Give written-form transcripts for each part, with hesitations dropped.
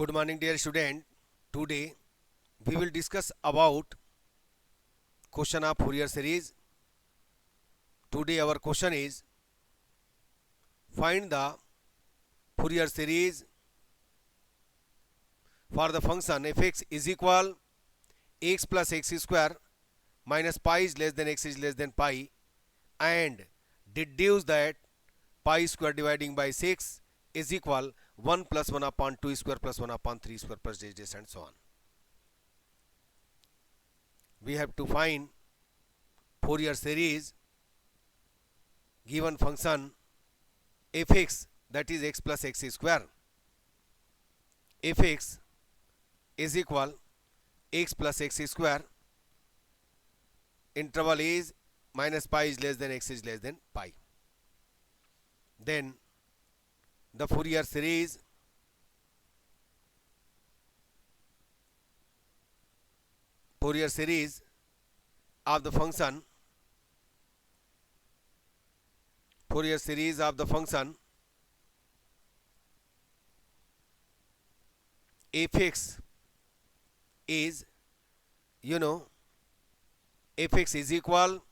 Good morning, dear student. Today we will discuss about question of Fourier series. Today our question is find the Fourier series for the function fx is equal x plus x square minus pi is less than x is less than pi, and deduce that pi square dividing by 6 is equal 1 plus 1 upon 2 square plus 1 upon 3 square plus this and so on. We have to find Fourier series given function fx, that is x plus x square. Fx is equal x plus x square, interval is minus pi is less than x is less than pi. Then the Fourier series of the function fx is, fx is equal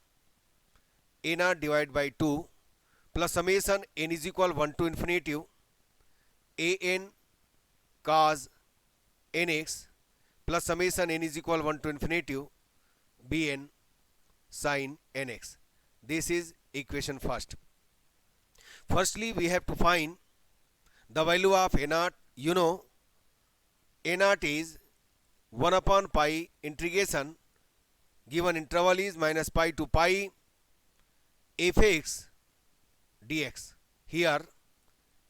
a0 divided by 2 plus summation n is equal 1 to infinity an cos nx plus summation n is equal 1 to infinity bn sin nx. This is equation first. Firstly, we have to find the value of a0. A0 is 1 upon pi integration, given interval is minus pi to pi fx dx. Here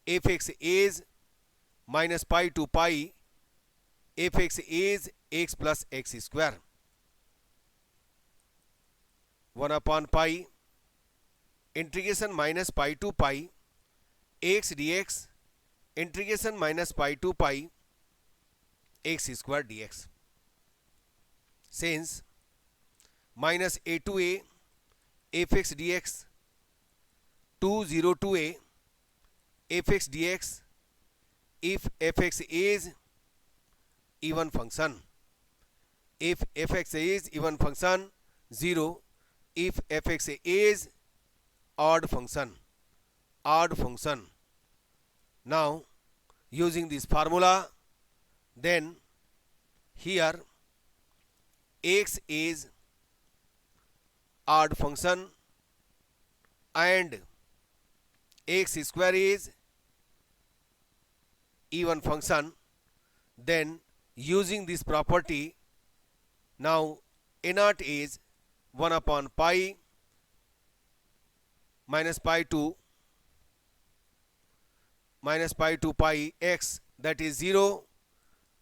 fx is minus pi to pi, fx is x plus x square. 1 upon pi integration minus pi to pi x dx, integration minus pi to pi x square dx. Since minus a to a fx dx 2 0 to a fx dx, if fx is even function, 0, if fx is odd function. Now using this formula, then here x is odd function and x square is even function. Then using this property, now a0 is 1 upon pi minus pi to pi x, that is 0,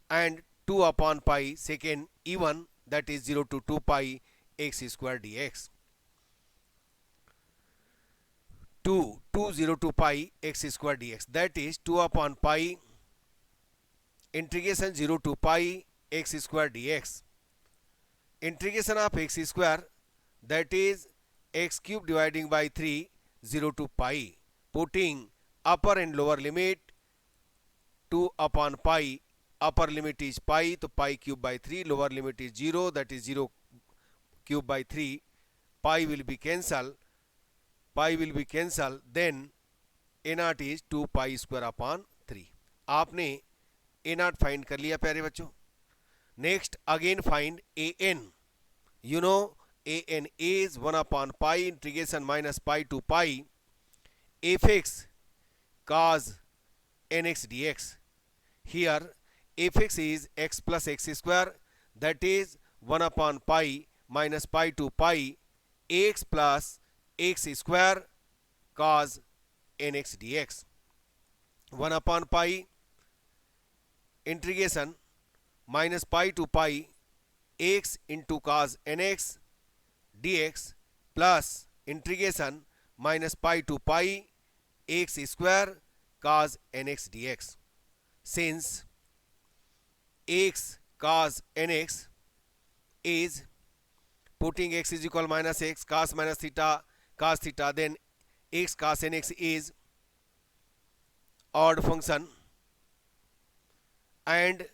and 2 upon pi second even, that is 0 to 2 pi x square dx. 2 0 to pi x square dx, that is 2 upon pi integration 0 to pi x square dx. Integration of x square, that is x cube dividing by 3 0 to pi, putting upper and lower limit 2 upon pi, upper limit is pi, so pi cube by 3, lower limit is 0, that is 0 cube by 3, pi will be cancelled, then a0 is 2 pi square upon 3. आपने a0 find कर लिया प्यारे बच्चों. Next again find an. An is 1 upon pi integration minus pi to pi fx cos nx dx. Here fx is x plus x square, that is 1 upon pi minus pi to pi x plus x square cos nx dx. 1 upon pi integration minus pi to pi x into cos nx dx plus integration minus pi to pi x square cos nx dx. Since x cos nx is, putting x is equal minus x, cos minus theta, cos theta, then x cos nx is odd function and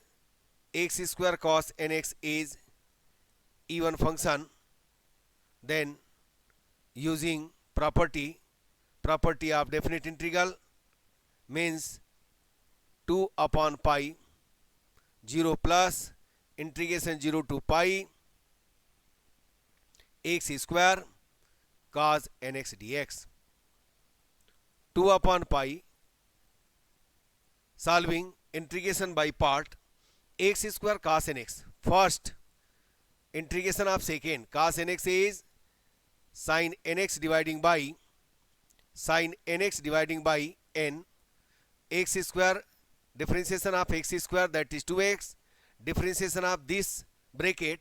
x square cos nx is even function, then using property of definite integral means 2 upon pi 0 plus integration 0 to pi x square cos nx dx. 2 upon pi, solving integration by part, x square cos nx. First integration of second, cos nx is sin nx dividing by n, x square, differentiation of x square, that is 2x, differentiation of this bracket,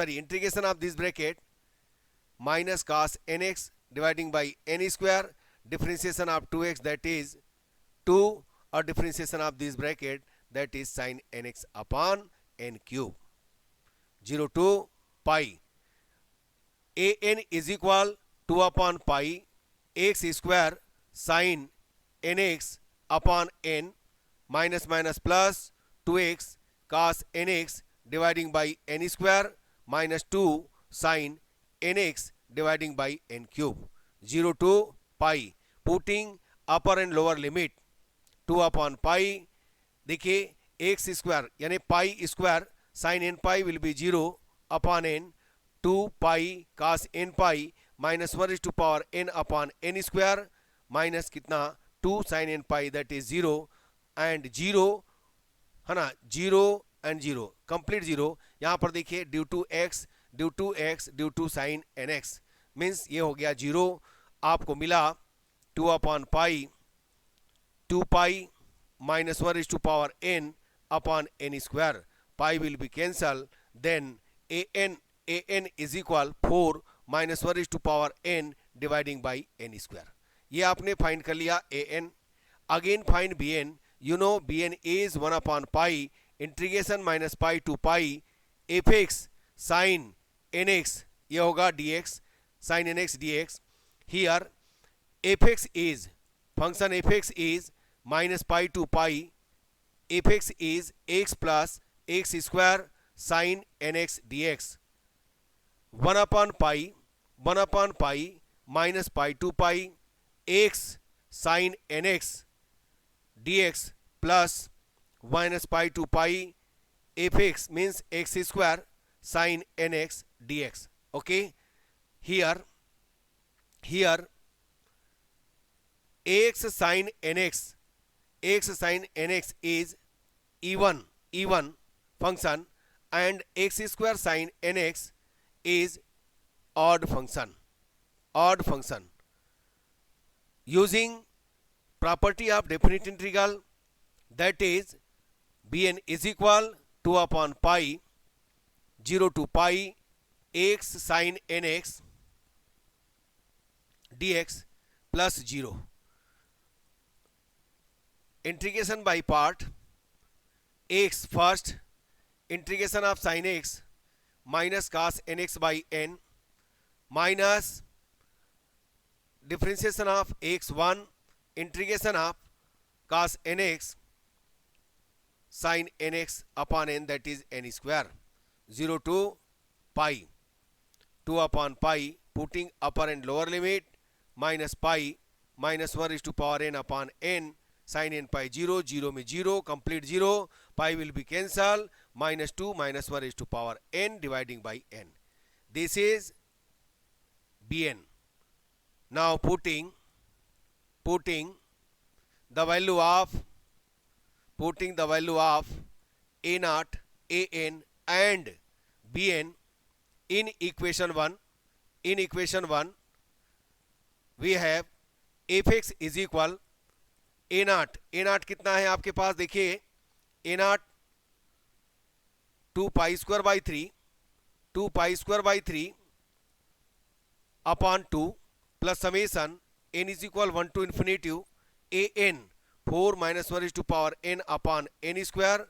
integration of this bracket, minus cos nx dividing by n square, differentiation of 2x, that is 2, or differentiation of this bracket, that is sin nx upon n cube. 0 to pi. An is equal 2 upon pi x square sin nx upon n minus minus plus 2x cos nx dividing by n square minus 2 sin nx dividing by n cube. 0 to pi. Putting upper and lower limit, 2 upon pi, देखिए x square यानी pi square sine n pi will be 0 upon n, 2 pi cos n pi minus 1 is to power n upon n square minus कितना 2 sine n pi, that is 0 and 0 है ना, 0 and 0 complete 0. यहाँ पर देखिए due to sine N X means ये हो गया 0. आपको मिला 2 upon pi 2 pi minus 1 is to power n upon n square. Pi will be cancelled. Then an is equal 4 minus 1 is to power n dividing by n square. ये आपने find कर लिया an. Again find bn. You know bn is 1 upon pi integration minus pi to pi fx sin nx, ये होगा dx sin nx dx. Here fx is function fx is minus pi to pi, fx is x plus x square sin nx dx. 1 upon pi minus pi to pi x sin nx dx plus minus pi to pi fx means x square sin nx dx. Okay, here x sin nx is even function and x square sin nx is odd function. Using property of definite integral, that is bn is equal 2 upon pi 0 to pi x sin nx dx plus 0. Integration by part, x first, integration of sin x minus cos nx by n minus differentiation of x1 integration of cos nx sin nx upon n, that is n square. 0 to pi 2 upon pi, putting upper and lower limit, minus pi minus 1 is to power n upon n sin n pi 0 में 0 complete 0, pi will be cancelled, minus 2 minus 1 is to power n dividing by n. This is bn. Now putting the value of a naught, an and bn in equation 1. In equation 1 we have fx is equal a naught कितना है आपके पास, देखिए a naught 2 pi square by 3 upon 2 plus summation n is equal 1 to infinity an 4 minus 1 is to power n upon n square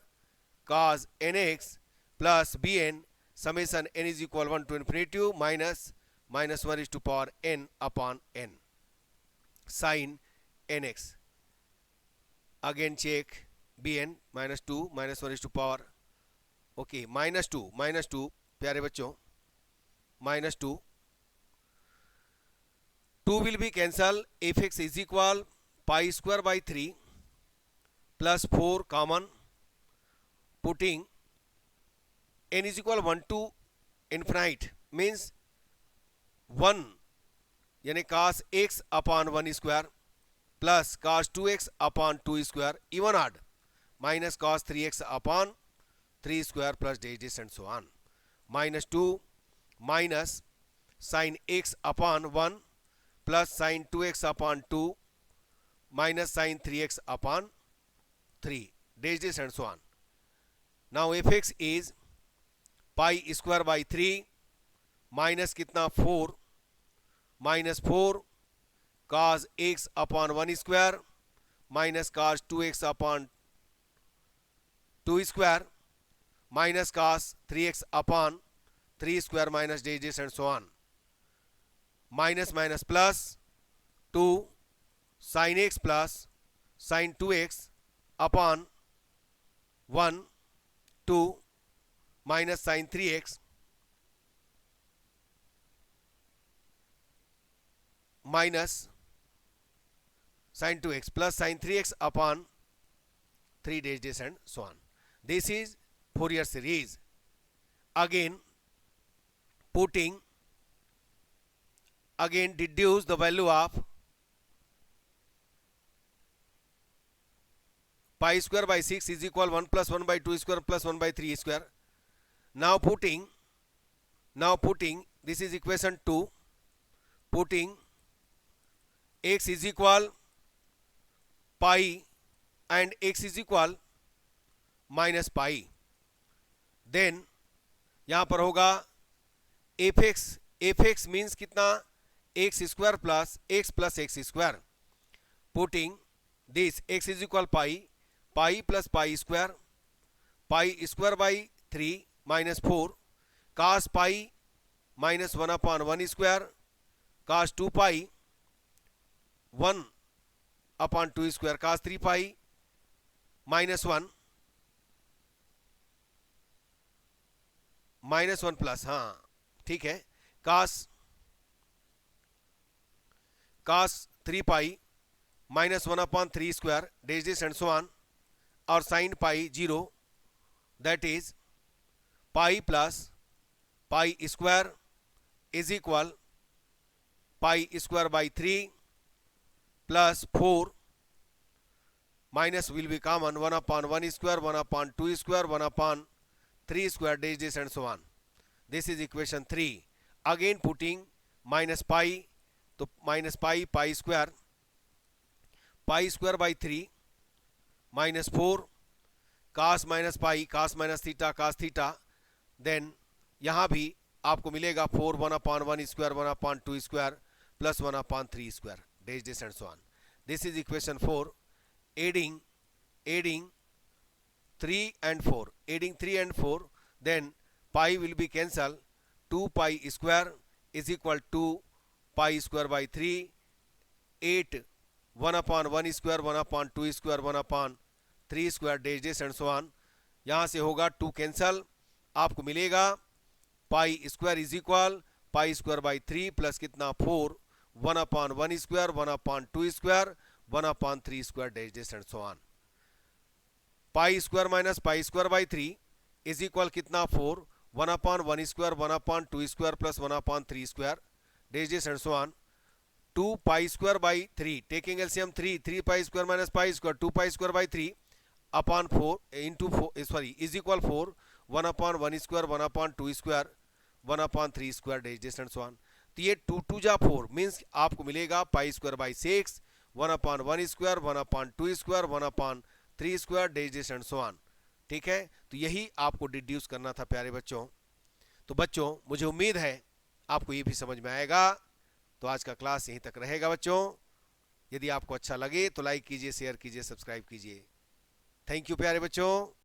cos nx plus bn summation n is equal 1 to infinity minus 1 is to power n upon n sin nx. Again check bn -2 -1 is to power, okay, -2 प्यारे बच्चों, -2 2 will be cancel, fx is equal pi square by 3 plus 4 common, putting n is equal 1 to infinite means 1 यानी cos x upon 1 square plus cos 2x upon 2 square even odd minus cos 3x upon 3 square plus this and so on, -2 minus sin x upon 1 plus sin 2x upon 2 minus sin 3x upon 3 this and so on. Now fx is pi square by 3 minus कितना 4 minus 4 cos x upon 1 square minus cos 2x upon 2 square minus cos 3x upon 3 square minus this and so on, minus minus plus 2 sin x plus sin 2x upon 1 2 minus sin 3x minus sin 2x plus sin 3x upon 3 this and so on. This is Fourier series. Again deduce the value of pi square by 6 is equal 1 plus 1 by 2 square plus 1 by 3 square. Now putting this is equation 2, putting x is equal pi and x is equal minus pi, then यहां पर होगा fx means कितना x square plus x square, putting this x is equal pi plus pi square by 3 minus 4 cos pi minus 1 upon 1 square cos 2 pi 1 upon 2 square cos 3 pi minus 1 plus, हाँ ठीक है, cos 3 pi minus 1 upon 3 square this and so on, और sin pi 0 that is pi plus pi square is equal pi square by 3 plus 4 minus will be common 1 upon 1 square 1 upon 2 square 1 upon 3 square this and so on. This is equation 3. Again putting minus pi, तो minus pi square by 3 minus 4 cos minus pi cos minus theta cos theta, then यहाँ भी आपको मिलेगा 4 1 upon 1 square 1 upon 2 square plus 1 upon 3 square this and so on. This is equation 4. Adding 3 and 4, then pi will be cancelled, 2 pi square is equal to pi square by 3 8 1 upon 1 square 1 upon 2 square 1 upon 3 square this and so on. यहाँ से होगा 2 cancel, आपको मिलेगा pi square is equal pi square by 3 plus कितना 4 1 upon 1 square 1 upon 2 square 1 upon 3 square this and so on. Pi square minus pi square by 3 is equal कितना 4 1 upon 1 square 1 upon 2 square plus 1 upon 3 square this and so on. 2 pi square by 3 taking LCM 3 pi square minus pi square 2 pi square by 3 upon 4 into 4 is equal 4 1 upon 1 square 1 upon 2 square 1 upon 3 square this and so on. तो ये 2 2 जा 4 means आपको मिलेगा pi square by 6 1 upon 1 square 1 upon 2 square 1 upon 3 square this and so on. ठीक है, तो यही आपको डिड्यूस करना था प्यारे बच्चों. तो बच्चों मुझे उम्मीद है आपको ये भी समझ में आएगा. तो आज का क्लास यहीं तक रहेगा बच्चों. यदि आपको अच्छा लगे तो लाइक कीजिए, शेयर कीजिए, सब्सक्राइब कीजिए. थैंक यू प्यारे बच्चों.